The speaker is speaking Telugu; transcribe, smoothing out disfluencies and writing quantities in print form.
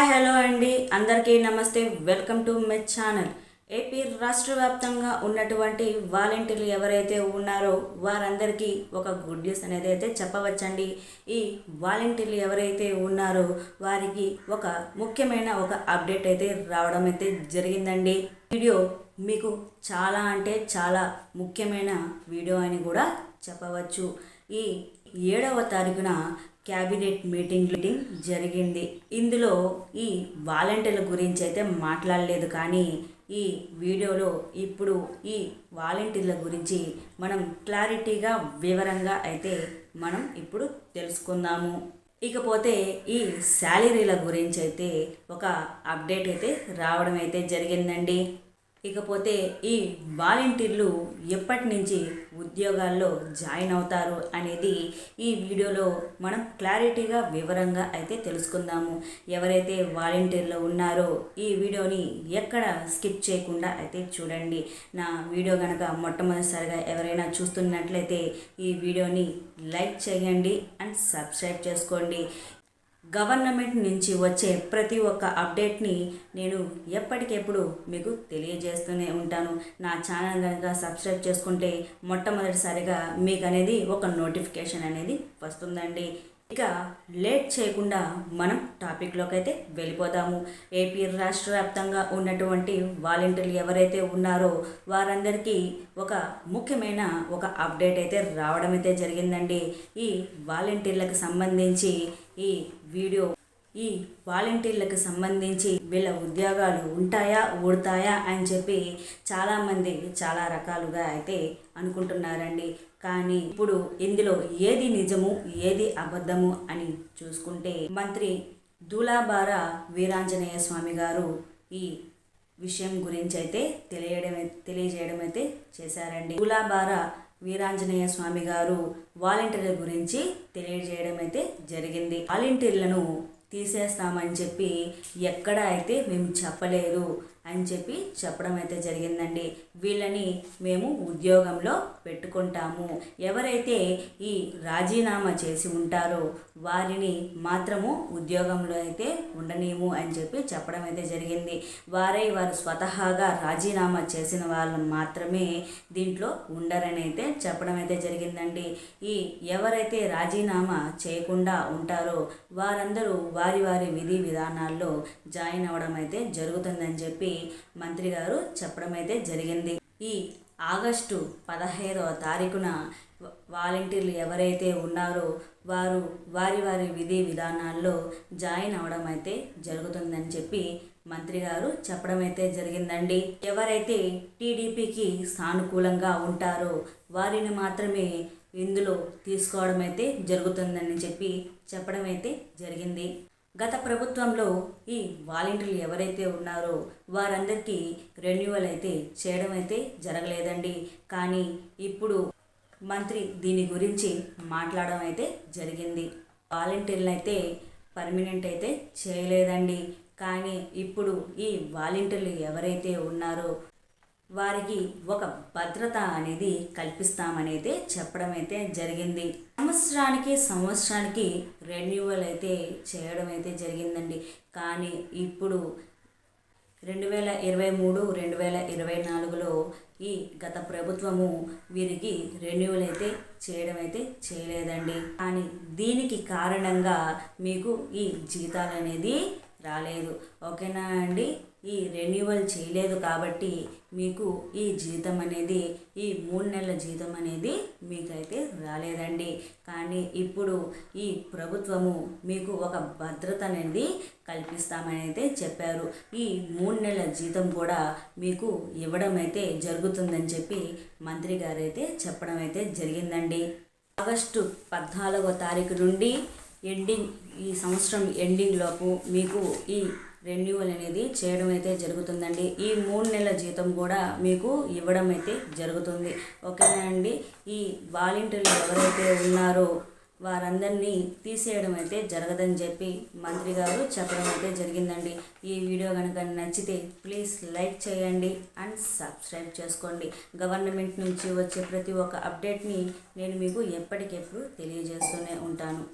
హాయ్ హలో అండి, అందరికీ నమస్తే. Welcome to my channel. AP రాష్ట్ర వ్యాప్తంగా ఉన్నటువంటి వాలంటీర్లు ఎవరైతే ఉన్నారో వారందరికీ ఒక గుడ్ న్యూస్ అనేది అయితే చెప్పవచ్చండి. ఈ వాలంటీర్లు ఎవరైతే ఉన్నారో వారికి ఒక ముఖ్యమైన ఒక అప్డేట్ అయితే రావడం అయితే జరిగిందండి. వీడియో మీకు చాలా అంటే చాలా ముఖ్యమైన వీడియో అని కూడా చెప్పవచ్చు. ఈ 7వ తారీఖున క్యాబినెట్ మీటింగ్ జరిగింది. ఇందులో ఈ వాలంటీర్ల గురించి అయితే మాట్లాడలేదు, కానీ ఈ వీడియోలో ఇప్పుడు ఈ వాలంటీర్ల గురించి మనం క్లారిటీగా వివరంగా అయితే మనం ఇప్పుడు తెలుసుకుందాము. ఇకపోతే ఈ శాలరీల గురించి అయితే ఒక అప్డేట్ అయితే రావడం అయితే జరిగిందండి. ఇకపోతే ఈ వాలంటీర్లు ఎప్పటి నుంచి ఉద్యోగాల్లో జాయిన్ అవుతారు అనేది ఈ వీడియోలో మనం క్లారిటీగా వివరంగా అయితే తెలుసుకుందాము. ఎవరైతే వాలంటీర్లు ఉన్నారో ఈ వీడియోని ఎక్కడ స్కిప్ చేయకుండా అయితే చూడండి. నా వీడియో కనుక మొట్టమొదటిసారిగా ఎవరైనా చూస్తున్నట్లయితే ఈ వీడియోని లైక్ చేయండి అండ్ సబ్స్క్రైబ్ చేసుకోండి. గవర్నమెంట్ నుంచి వచ్చే ప్రతి ఒక్క అప్డేట్ని నేను ఎప్పటికెప్పుడు మీకు తెలియజేస్తూనే ఉంటాను. నా ఛానల్ కనుక సబ్స్క్రైబ్ చేసుకుంటే మొట్టమొదటిసారిగా మీకు అనేది ఒక నోటిఫికేషన్ అనేది వస్తుందండి. ఇక లేట్ చేయకుండా మనం టాపిక్లోకి అయితే వెళ్ళిపోదాము. ఏపీ రాష్ట్ర వ్యాప్తంగా ఉన్నటువంటి వాలంటీర్లు ఎవరైతే ఉన్నారో వారందరికీ ఒక ముఖ్యమైన ఒక అప్డేట్ అయితే రావడం అయితే జరిగిందండి. ఈ వాలంటీర్లకు సంబంధించి ఈ వీడియో ఈ వాలంటీర్లకు సంబంధించి వీళ్ళ ఉద్యోగాలు ఉంటాయా ఊడతాయా అని చెప్పి చాలామంది చాలా రకాలుగా అయితే అనుకుంటున్నారండి. కానీ ఇప్పుడు ఇందులో ఏది నిజము ఏది అబద్ధము అని చూసుకుంటే మంత్రి దూలాబార వీరాంజనేయ స్వామి గారు ఈ విషయం గురించి అయితే తెలియజేయడం అయితే చేశారండి. దూలాబార వీరాంజనేయ స్వామి గారు వాలంటీర్ల గురించి తెలియజేయడం అయితే జరిగింది. వాలంటీర్లను తీసేస్తామని చెప్పి ఎక్కడ అయితే మేము చెప్పలేదు అని చెప్పి చెప్పడం అయితే జరిగిందండి. వీళ్ళని మేము ఉద్యోగంలో పెట్టుకుంటాము, ఎవరైతే ఈ రాజీనామా చేసి ఉంటారో వారిని మాత్రము ఉద్యోగంలో అయితే ఉండనీము అని చెప్పి చెప్పడం అయితే జరిగింది. వారు స్వతహాగా రాజీనామా చేసిన వాళ్ళు మాత్రమే దీంట్లో ఉండరని అయితే చెప్పడం అయితే జరిగిందండి. ఈ ఎవరైతే రాజీనామా చేయకుండా ఉంటారో వారందరూ వారి వారి విధి విధానాల్లో జాయిన్ అవ్వడం అయితే జరుగుతుందని చెప్పి మంత్రి గారు చెప్పడం అయితే జరిగింది. ఈ ఆగస్టు 15వ తారీఖున వాలంటీర్లు ఎవరైతే ఉన్నారో వారు వారి వారి విధి విధానాల్లో జాయిన్ అవ్వడం అయితే జరుగుతుందని చెప్పి మంత్రి గారు చెప్పడం అయితే జరిగిందండి. ఎవరైతే టీడీపీకి సానుకూలంగా ఉంటారో వారిని మాత్రమే ఇందులో తీసుకోవడం అయితే జరుగుతుందని చెప్పి చెప్పడం అయితే జరిగింది. గత ప్రభుత్వంలో ఈ వాలంటీర్లు ఎవరైతే ఉన్నారో వారందరికీ రెన్యువల్ అయితే చేయడం అయితే జరగలేదండి. కానీ ఇప్పుడు మంత్రి దీని గురించి మాట్లాడడం అయితే జరిగింది. వాలంటీర్లు అయితే పర్మనెంట్ అయితే చేయలేదండి. కానీ ఇప్పుడు ఈ వాలంటీర్లు ఎవరైతే ఉన్నారో వారికి ఒక భద్రత అనేది కల్పిస్తామనైతే చెప్పడం అయితే జరిగింది. సంవత్సరానికి రెన్యువల్ అయితే చేయడం అయితే జరిగిందండి. కానీ ఇప్పుడు 2023, 2024లో ఈ గత ప్రభుత్వము వీరికి రెన్యువల్ అయితే చేయడం అయితే చేయలేదండి. కానీ దీనికి కారణంగా మీకు ఈ జీతాలు అనేది రాలేదు. ఓకేనా అండి? ఈ రెన్యువల్ చేయలేదు కాబట్టి మీకు ఈ జీతం అనేది ఈ 3 నెలల జీతం అనేది మీకైతే రాలేదండి. కానీ ఇప్పుడు ఈ ప్రభుత్వము మీకు ఒక భద్రత అనేది కల్పిస్తామని అయితే చెప్పారు. ఈ 3 నెలల జీతం కూడా మీకు ఇవ్వడం అయితే జరుగుతుందని చెప్పి మంత్రి గారు అయితే చెప్పడం అయితే జరిగిందండి. ఆగస్టు 14వ తారీఖు నుండి ఈ సంవత్సరం ఎండింగ్ లోపు మీకు ఈ రెన్యువల్ అనేది చేయడం అయితే జరుగుతుందండి. ఈ 3 నెలల జీతం కూడా మీకు ఇవ్వడం అయితే జరుగుతుంది. ఓకేనా అండి? ఈ వాలంటీర్లు ఎవరైతే ఉన్నారో వారందరినీ తీసేయడం అయితే జరగదని చెప్పి మంత్రి గారు చెప్పడం అయితే జరిగిందండి. ఈ వీడియో కనుక నచ్చితే ప్లీజ్ లైక్ చేయండి అండ్ సబ్స్క్రైబ్ చేసుకోండి. గవర్నమెంట్ నుంచి వచ్చే ప్రతి ఒక్క అప్డేట్ని నేను మీకు ఎప్పటికెప్పుడు తెలియజేస్తూనే ఉంటాను.